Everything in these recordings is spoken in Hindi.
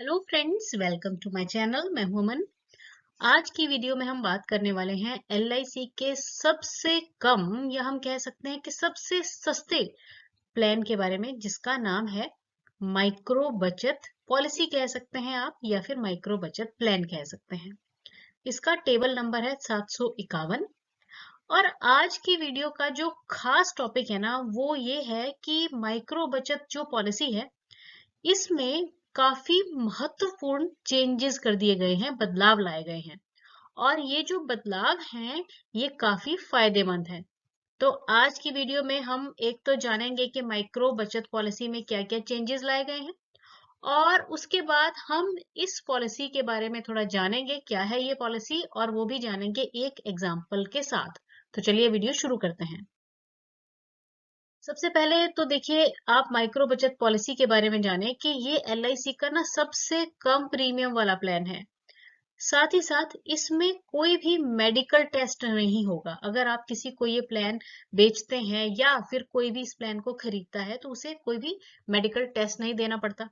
Hello friends, welcome to my channel. मैं हूं अमन। आज की वीडियो में हम बात करने वाले हैं एलआईसी के सबसे कम या हम कह सकते हैं कि सबसे सस्ते प्लान के बारे में, जिसका नाम है माइक्रो बचत पॉलिसी कह सकते हैं आप, या फिर माइक्रो बचत प्लान कह सकते हैं। इसका टेबल नंबर है 751। और आज की वीडियो का जो खास टॉपिक है ना, वो ये है कि माइक्रो बचत जो पॉलिसी है, इसमें काफी महत्वपूर्ण चेंजेस कर दिए गए हैं, बदलाव लाए गए हैं। और ये जो बदलाव हैं, ये काफी फायदेमंद हैं। तो आज की वीडियो में हम एक तो जानेंगे कि माइक्रो बचत पॉलिसी में क्या क्या चेंजेस लाए गए हैं, और उसके बाद हम इस पॉलिसी के बारे में थोड़ा जानेंगे क्या है ये पॉलिसी, और वो भी जानेंगे एक एग्जाम्पल के साथ। तो चलिए वीडियो शुरू करते हैं। सबसे पहले तो देखिए, आप माइक्रो बचत पॉलिसी के बारे में जाने कि ये एलआईसी का ना सबसे कम प्रीमियम वाला प्लान है। साथ ही साथ इसमें कोई भी मेडिकल टेस्ट नहीं होगा। अगर आप किसी को ये प्लान बेचते हैं या फिर कोई भी इस प्लान को खरीदता है, तो उसे कोई भी मेडिकल टेस्ट नहीं देना पड़ता।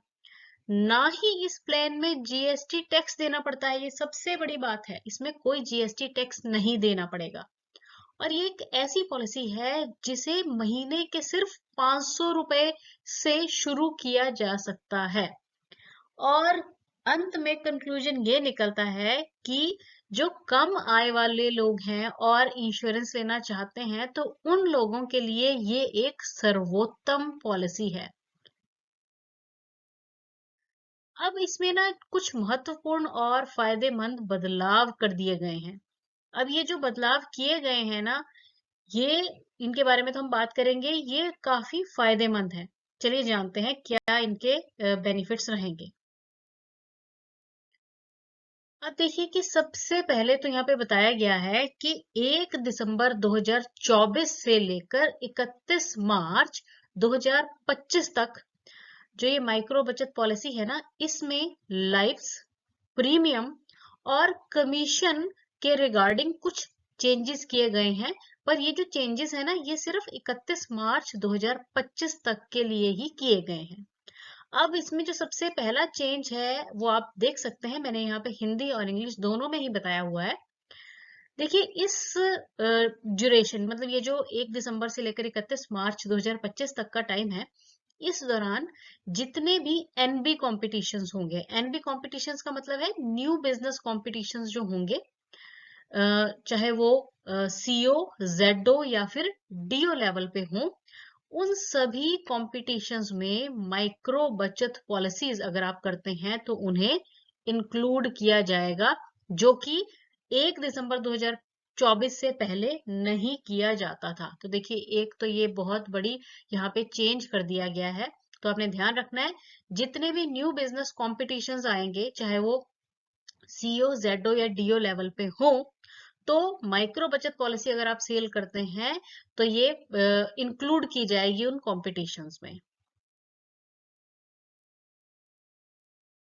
ना ही इस प्लान में जीएसटी टैक्स देना पड़ता है। ये सबसे बड़ी बात है, इसमें कोई जीएसटी टैक्स नहीं देना पड़ेगा। और ये एक ऐसी पॉलिसी है जिसे महीने के सिर्फ 500 रुपए से शुरू किया जा सकता है। और अंत में कंक्लूजन ये निकलता है कि जो कम आय वाले लोग हैं और इंश्योरेंस लेना चाहते हैं, तो उन लोगों के लिए ये एक सर्वोत्तम पॉलिसी है। अब इसमें ना कुछ महत्वपूर्ण और फायदेमंद बदलाव कर दिए गए हैं। अब ये जो बदलाव किए गए हैं ना, ये इनके बारे में तो हम बात करेंगे। ये काफी फायदेमंद है। चलिए जानते हैं क्या इनके बेनिफिट्स रहेंगे। अब देखिए कि सबसे पहले तो यहाँ पे बताया गया है कि 1 दिसंबर 2024 से लेकर 31 मार्च 2025 तक जो ये माइक्रो बचत पॉलिसी है ना, इसमें लाइफ्स, प्रीमियम और कमीशन के रिगार्डिंग कुछ चेंजेस किए गए हैं। पर ये जो चेंजेस है ना, ये सिर्फ 31 मार्च 2025 तक के लिए ही किए गए हैं। अब इसमें जो सबसे पहला चेंज है वो आप देख सकते हैं, मैंने यहाँ पे हिंदी और इंग्लिश दोनों में ही बताया हुआ है। देखिए, इस ड्यूरेशन मतलब ये जो 1 दिसंबर से लेकर 31 मार्च 2025 तक का टाइम है, इस दौरान जितने भी एनबी कॉम्पिटिशन्स होंगे, एनबी कॉम्पिटिशन्स का मतलब है न्यू बिजनेस कॉम्पिटिशन्स जो होंगे, चाहे वो सीओ, जेडओ या फिर डीओ लेवल पे हों, उन सभी कॉम्पिटिशन्स में माइक्रो बचत पॉलिसीज अगर आप करते हैं तो उन्हें इंक्लूड किया जाएगा, जो कि 1 दिसंबर 2024 से पहले नहीं किया जाता था। तो देखिए, एक तो ये बहुत बड़ी यहाँ पे चेंज कर दिया गया है। तो आपने ध्यान रखना है, जितने भी न्यू बिजनेस कॉम्पिटिशन्स आएंगे, चाहे वो सीओ, जेडओ या डीओ लेवल पे हो, तो माइक्रो बचत पॉलिसी अगर आप सेल करते हैं तो ये इंक्लूड की जाएगी उन कॉम्पिटिशन्स में।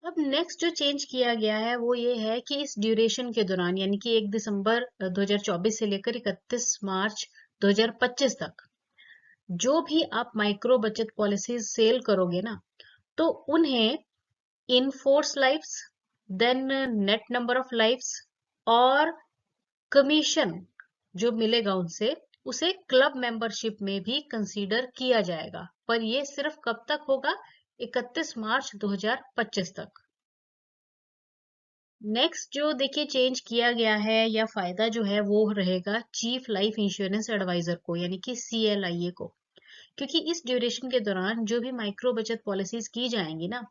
अब नेक्स्ट जो चेंज किया गया है वो ये है कि इस ड्यूरेशन के दौरान, यानी कि 1 दिसंबर 2024 से लेकर 31 मार्च 2025 तक, जो भी आप माइक्रो बचत पॉलिसी सेल करोगे ना, तो उन्हें in force lives, then net number of lives और कमीशन जो मिलेगा उनसे, उसे क्लब मेंबरशिप में भी कंसीडर किया जाएगा। पर ये सिर्फ कब तक होगा? 31 मार्च 2025 तक। नेक्स्ट जो देखिए चेंज किया गया है या फायदा जो है, वो रहेगा चीफ लाइफ इंश्योरेंस एडवाइजर को, यानी कि सीएलआईए को। क्योंकि इस ड्यूरेशन के दौरान जो भी माइक्रो बचत पॉलिसीज की जाएंगी ना,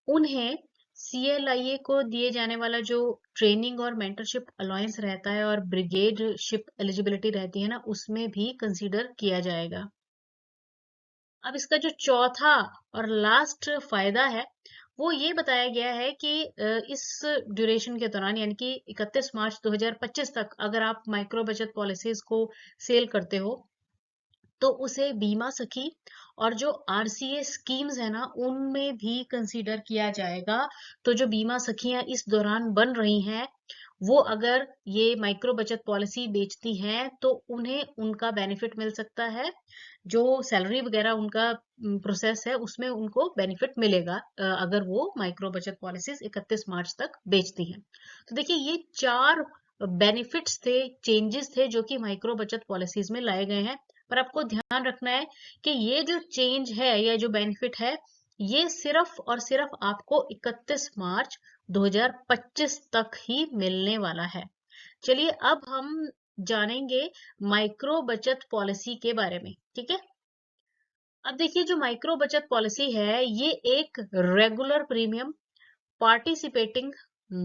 उन्हें सीएलआईए को दिए जाने वाला जो ट्रेनिंग और मेंटरशिप अलाउंस रहता है और ब्रिगेडशिप एलिजिबिलिटी रहती है ना, उसमें भी कंसीडर किया जाएगा। अब इसका जो चौथा और लास्ट फायदा है, वो ये बताया गया है कि इस ड्यूरेशन के दौरान, यानी कि 31 मार्च 2025 तक, अगर आप माइक्रो बचत पॉलिसीज को सेल करते हो, तो उसे बीमा सखी और जो आरसीए स्कीम्स है ना, उनमें भी कंसीडर किया जाएगा। तो जो बीमा सखियां इस दौरान बन रही हैं, वो अगर ये माइक्रो बचत पॉलिसी बेचती हैं, तो उन्हें उनका बेनिफिट मिल सकता है। जो सैलरी वगैरह उनका प्रोसेस है उसमें उनको बेनिफिट मिलेगा अगर वो माइक्रो बचत पॉलिसीज 31 मार्च तक बेचती हैं। तो देखिए ये 4 बेनिफिट्स थे, चेंजेस थे जो कि माइक्रो बचत पॉलिसीज में लाए गए हैं। पर आपको ध्यान रखना है कि ये जो चेंज है या जो बेनिफिट है ये सिर्फ और सिर्फ आपको 31 मार्च 2025 तक ही मिलने वाला है। चलिए अब हम जानेंगे माइक्रो बचत पॉलिसी के बारे में, ठीक है। अब देखिए जो माइक्रो बचत पॉलिसी है ये एक regular premium participating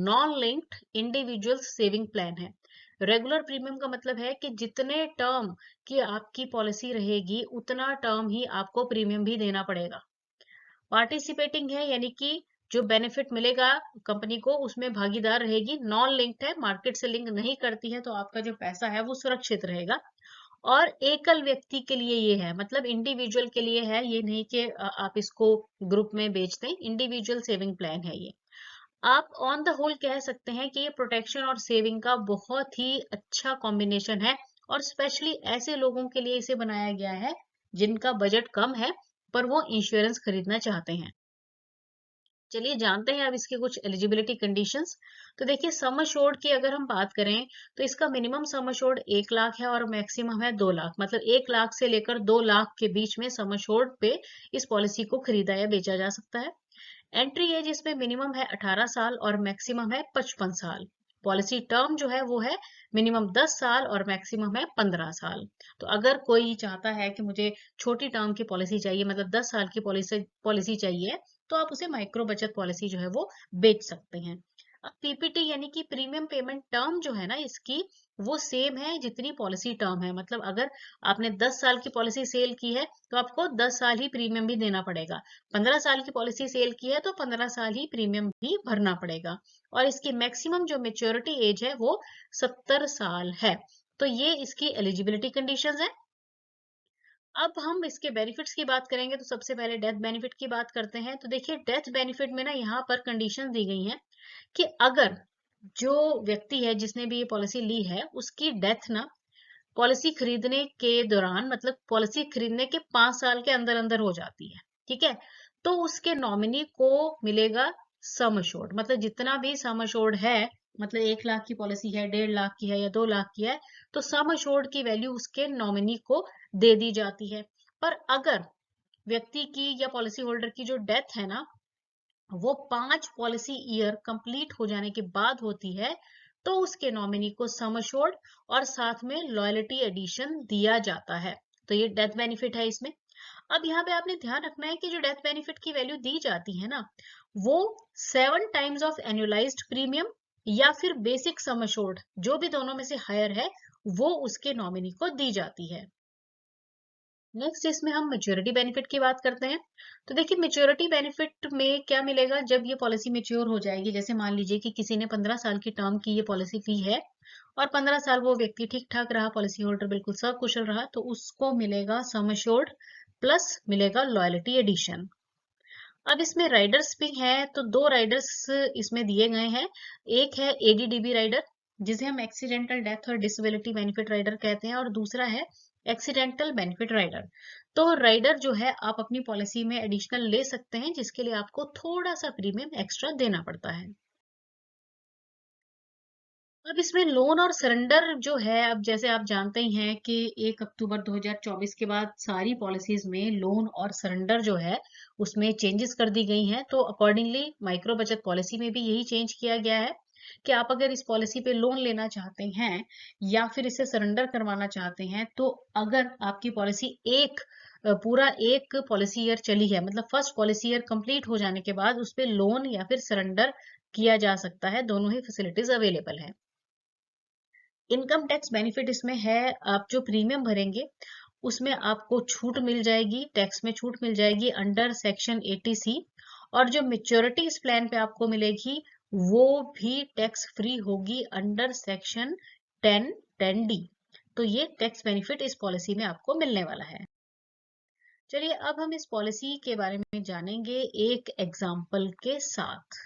non linked individual saving plan है। रेगुलर प्रीमियम का मतलब है कि जितने टर्म की आपकी पॉलिसी रहेगी उतना टर्म ही आपको प्रीमियम भी देना पड़ेगा। पार्टिसिपेटिंग है यानी कि जो बेनिफिट मिलेगा कंपनी को उसमें भागीदार रहेगी। नॉन लिंक्ड है, मार्केट से लिंक नहीं करती है, तो आपका जो पैसा है वो सुरक्षित रहेगा। और एकल व्यक्ति के लिए ये है, मतलब इंडिविजुअल के लिए है, ये नहीं कि आप इसको ग्रुप में बेचते हैं। इंडिविजुअल सेविंग प्लान है ये। आप ऑन द होल कह सकते हैं कि ये प्रोटेक्शन और सेविंग का बहुत ही अच्छा कॉम्बिनेशन है और स्पेशली ऐसे लोगों के लिए इसे बनाया गया है जिनका बजट कम है पर वो इंश्योरेंस खरीदना चाहते हैं। चलिए जानते हैं अब इसके कुछ एलिजिबिलिटी कंडीशंस। तो देखिए सम अश्योर्ड की अगर हम बात करें तो इसका मिनिमम सम अश्योर्ड 1 लाख है और मैक्सिमम है 2 लाख, मतलब 1 लाख से लेकर 2 लाख के बीच में सम अश्योर्ड पे इस पॉलिसी को खरीदा या बेचा जा सकता है। एंट्री एज इसमें मिनिमम है 18 साल और मैक्सिमम है 55 साल। पॉलिसी टर्म जो है वो है मिनिमम 10 साल और मैक्सिमम है 15 साल। तो अगर कोई चाहता है कि मुझे छोटी टर्म की पॉलिसी चाहिए, मतलब 10 साल की पॉलिसी पॉलिसी चाहिए, तो आप उसे माइक्रो बचत पॉलिसी जो है वो बेच सकते हैं। अब पीपीटी यानी कि प्रीमियम पेमेंट टर्म जो है ना इसकी, वो सेम है जितनी पॉलिसी टर्म है। मतलब अगर आपने 10 साल की पॉलिसी सेल की है तो आपको 10 साल ही प्रीमियम भी देना पड़ेगा। 15 साल की पॉलिसी सेल की है तो 15 साल ही प्रीमियम भी भरना पड़ेगा। और इसकी मैक्सिमम जो मेच्योरिटी एज है वो 70 साल है। तो ये इसकी एलिजिबिलिटी कंडीशंस है। अब हम इसके बेनिफिट्स की बात करेंगे तो सबसे पहले डेथ बेनिफिट की बात करते हैं। तो देखिए डेथ बेनिफिट में ना यहाँ पर कंडीशन दी गई हैं कि अगर जो व्यक्ति है जिसने भी ये पॉलिसी ली है उसकी डेथ ना पॉलिसी खरीदने के दौरान, मतलब पॉलिसी खरीदने के 5 साल के अंदर अंदर हो जाती है, ठीक है, तो उसके नॉमिनी को मिलेगा सम अश्योर्ड। मतलब जितना भी सम अश्योर्ड है, मतलब 1 लाख की पॉलिसी है, 1.5 लाख की है या 2 लाख की है, तो सम अश्योर्ड की वैल्यू उसके नॉमिनी को दे दी जाती है। पर अगर व्यक्ति की या पॉलिसी होल्डर की जो डेथ है ना वो 5 पॉलिसी ईयर कंप्लीट हो जाने के बाद होती है, तो उसके नॉमिनी को सम अश्योर्ड और साथ में लॉयल्टी एडिशन दिया जाता है। तो ये डेथ बेनिफिट है इसमें। अब यहाँ पे आपने ध्यान रखना है कि जो डेथ बेनिफिट की वैल्यू दी जाती है ना वो 7 टाइम्स ऑफ एनुअलाइज्ड प्रीमियम या फिर बेसिक सम अश्योर्ड, जो भी दोनों में से हायर है, वो उसके नॉमिनी को दी जाती है। नेक्स्ट इसमें हम मेच्योरिटी बेनिफिट की बात करते हैं। तो देखिए मेच्योरिटी बेनिफिट में क्या मिलेगा जब ये पॉलिसी मेच्योर हो जाएगी। जैसे मान लीजिए कि किसी ने 15 साल की टर्म की ये पॉलिसी ली है और 15 साल वो व्यक्ति ठीक ठाक रहा, पॉलिसी होल्डर बिल्कुल सकुशल रहा, तो उसको मिलेगा सम अश्योर्ड प्लस मिलेगा लॉयल्टी एडिशन। अब इसमें राइडर्स भी हैं, तो 2 राइडर्स इसमें दिए गए हैं। एक है एडीडीबी राइडर जिसे हम एक्सीडेंटल डेथ और डिसेबिलिटी बेनिफिट राइडर कहते हैं, और दूसरा है एक्सीडेंटल बेनिफिट राइडर। तो राइडर जो है आप अपनी पॉलिसी में एडिशनल ले सकते हैं जिसके लिए आपको थोड़ा सा प्रीमियम एक्स्ट्रा देना पड़ता है। अब इसमें लोन और सरेंडर जो है, अब जैसे आप जानते ही हैं कि 1 अक्टूबर 2024 के बाद सारी पॉलिसीज में लोन और सरेंडर जो है उसमें चेंजेस कर दी गई हैं। तो अकॉर्डिंगली माइक्रो बचत पॉलिसी में भी यही चेंज किया गया है कि आप अगर इस पॉलिसी पे लोन लेना चाहते हैं या फिर इसे सरेंडर करवाना चाहते हैं, तो अगर आपकी पॉलिसी पूरा एक पॉलिसी ईयर चली है, मतलब फर्स्ट पॉलिसी ईयर कंप्लीट हो जाने के बाद उस पे लोन या फिर सरेंडर किया जा सकता है। दोनों ही फैसिलिटीज अवेलेबल है। इनकम टैक्स बेनिफिट इसमें है, आप जो प्रीमियम भरेंगे उसमें आपको छूट मिल जाएगी, टैक्स में छूट मिल जाएगी अंडर सेक्शन 80C। और जो मेच्योरिटी इस प्लान पे आपको मिलेगी वो भी टैक्स फ्री होगी अंडर सेक्शन 10(10)(d). तो ये टैक्स बेनिफिट इस पॉलिसी में आपको मिलने वाला है। चलिए अब हम इस पॉलिसी के बारे में जानेंगे एक एग्जाम्पल के साथ।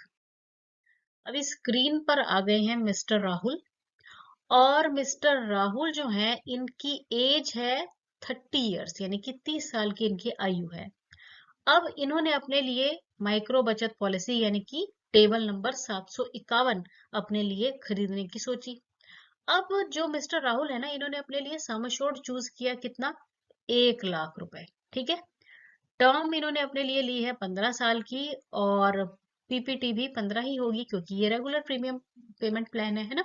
अभी स्क्रीन पर आ गए हैं मिस्टर राहुल, और मिस्टर राहुल जो हैं इनकी एज है 30 ईयर्स, यानी कि 30 साल की इनकी आयु है। अब इन्होंने अपने लिए माइक्रो बचत पॉलिसी यानी कि टेबल नंबर 751 अपने लिए खरीदने की सोची। अब जो मिस्टर राहुल है ना, इन्होंने अपने लिए सम एश्योर्ड चूज किया, कितना, 1 लाख रुपए। ठीक है। टर्म इन्होंने अपने लिए ली है 15 साल की, और पीपीटी भी 15 ही होगी क्योंकि ये रेगुलर प्रीमियम पेमेंट प्लान है ना।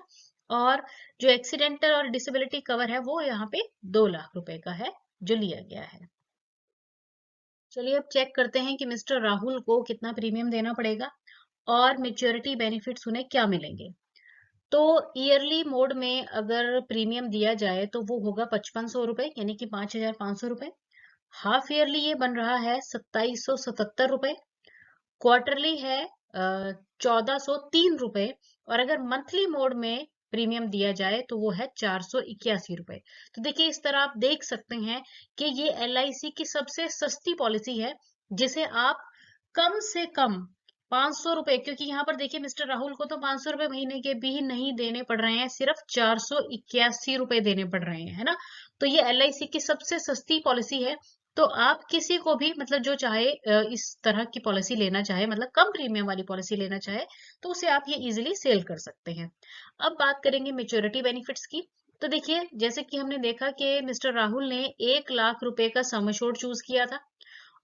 और जो एक्सीडेंटल और डिसेबिलिटी कवर है वो यहाँ पे 2 लाख रुपए का है जो लिया गया है। चलिए अब चेक करते हैं कि मिस्टर राहुल को कितना प्रीमियम देना पड़ेगा और मेच्योरिटी बेनिफिट्स उन्हें क्या मिलेंगे। तो ईयरली मोड में अगर प्रीमियम दिया जाए तो वो होगा 5500 रुपए, यानी कि 5500 रुपए। हाफ ईयरली ये बन रहा है 2777 रुपए। क्वार्टरली है 1403 रुपए। और अगर मंथली मोड में प्रीमियम दिया जाए तो वो है 481 रुपए। तो देखिए इस तरह आप देख सकते हैं कि ये LIC की सबसे सस्ती पॉलिसी है जिसे आप कम से कम 500 रुपए, क्योंकि यहाँ पर देखिए मिस्टर राहुल को तो 500 रुपए महीने के भी नहीं देने पड़ रहे हैं, सिर्फ 481 रुपए देने पड़ रहे हैं, है ना। तो ये LIC की सबसे सस्ती पॉलिसी है। तो आप किसी को भी मतलब जो चाहे इस तरह की पॉलिसी लेना चाहे, मतलब कम प्रीमियम वाली पॉलिसी लेना चाहे, तो उसे आप ये इजीली सेल कर सकते हैं। अब बात करेंगे मेच्योरिटी बेनिफिट्स की। तो देखिए जैसे कि हमने देखा कि मिस्टर राहुल ने 1 लाख रुपए का सम एश्योर्ड चूज किया था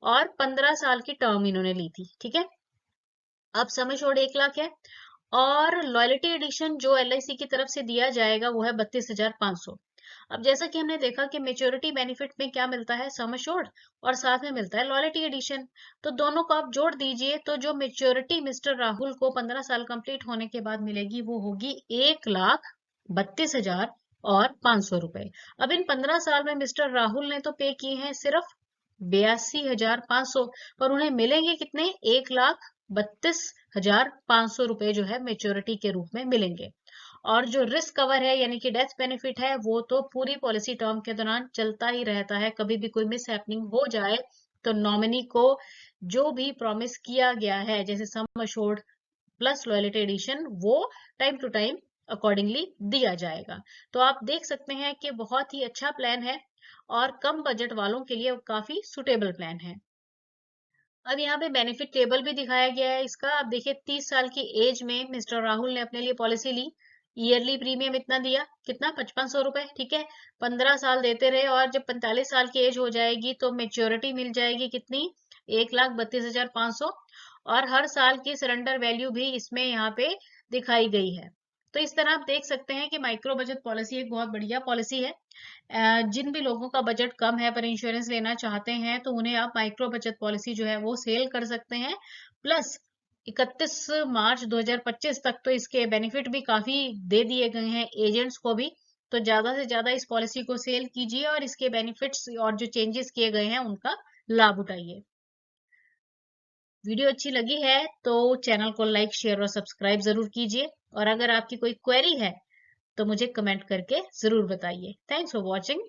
और 15 साल की टर्म इन्होंने ली थी। ठीक है। अब सम एश्योर्ड 1 लाख है और लॉयल्टी एडिशन जो LIC की तरफ से दिया जाएगा वो है 32,500। अब जैसा कि हमने देखा कि मेच्योरिटी बेनिफिट में क्या मिलता है, सम एश्योर्ड और साथ में मिलता है लॉयल्टी एडिशन। तो दोनों को आप जोड़ दीजिए तो जो मेच्योरिटी मिस्टर राहुल को 15 साल कंप्लीट होने के बाद मिलेगी वो होगी 1,32,500 रुपए। अब इन 15 साल में मिस्टर राहुल ने तो पे किए हैं सिर्फ 82,500, पर उन्हें मिलेंगे कितने, 1,32,500 रुपए जो है मेच्योरिटी के रूप में मिलेंगे। और जो रिस्क कवर है यानी कि डेथ बेनिफिट है वो तो पूरी पॉलिसी टर्म के दौरान चलता ही रहता है। कभी भी कोई मिस हैपनिंग हो जाए तो नॉमिनी को जो भी प्रॉमिस किया गया है जैसे sum assured plus loyalty addition वो टाइम टू टाइम अकॉर्डिंगली दिया जाएगा। तो आप देख सकते हैं कि बहुत ही अच्छा प्लान है और कम बजट वालों के लिए काफी सुटेबल प्लान है। अब यहाँ पे बेनिफिट टेबल भी दिखाया गया है इसका। अब देखिए 30 साल की एज में मिस्टर राहुल ने अपने लिए पॉलिसी ली, ईयरली प्रीमियम इतना दिया, कितना, 5500 रुपए। ठीक है। 15 साल देते रहे और जब 45 साल की एज हो जाएगी तो मेच्योरिटी मिल जाएगी कितनी, 1,32,500। और हर साल की सरेंडर वैल्यू भी इसमें यहाँ पे दिखाई गई है। तो इस तरह आप देख सकते हैं कि माइक्रो बचत पॉलिसी एक बहुत बढ़िया पॉलिसी है। जिन भी लोगों का बजट कम है पर इंश्योरेंस लेना चाहते हैं तो उन्हें आप माइक्रो बचत पॉलिसी जो है वो सेल कर सकते हैं। प्लस 31 मार्च 2025 तक तो इसके बेनिफिट भी काफी दे दिए गए हैं एजेंट्स को भी। तो ज्यादा से ज्यादा इस पॉलिसी को सेल कीजिए और इसके बेनिफिट्स और जो चेंजेस किए गए हैं उनका लाभ उठाइए। वीडियो अच्छी लगी है तो चैनल को लाइक, शेयर और सब्सक्राइब जरूर कीजिए। और अगर आपकी कोई क्वेरी है तो मुझे कमेंट करके जरूर बताइए। Thanks for watching.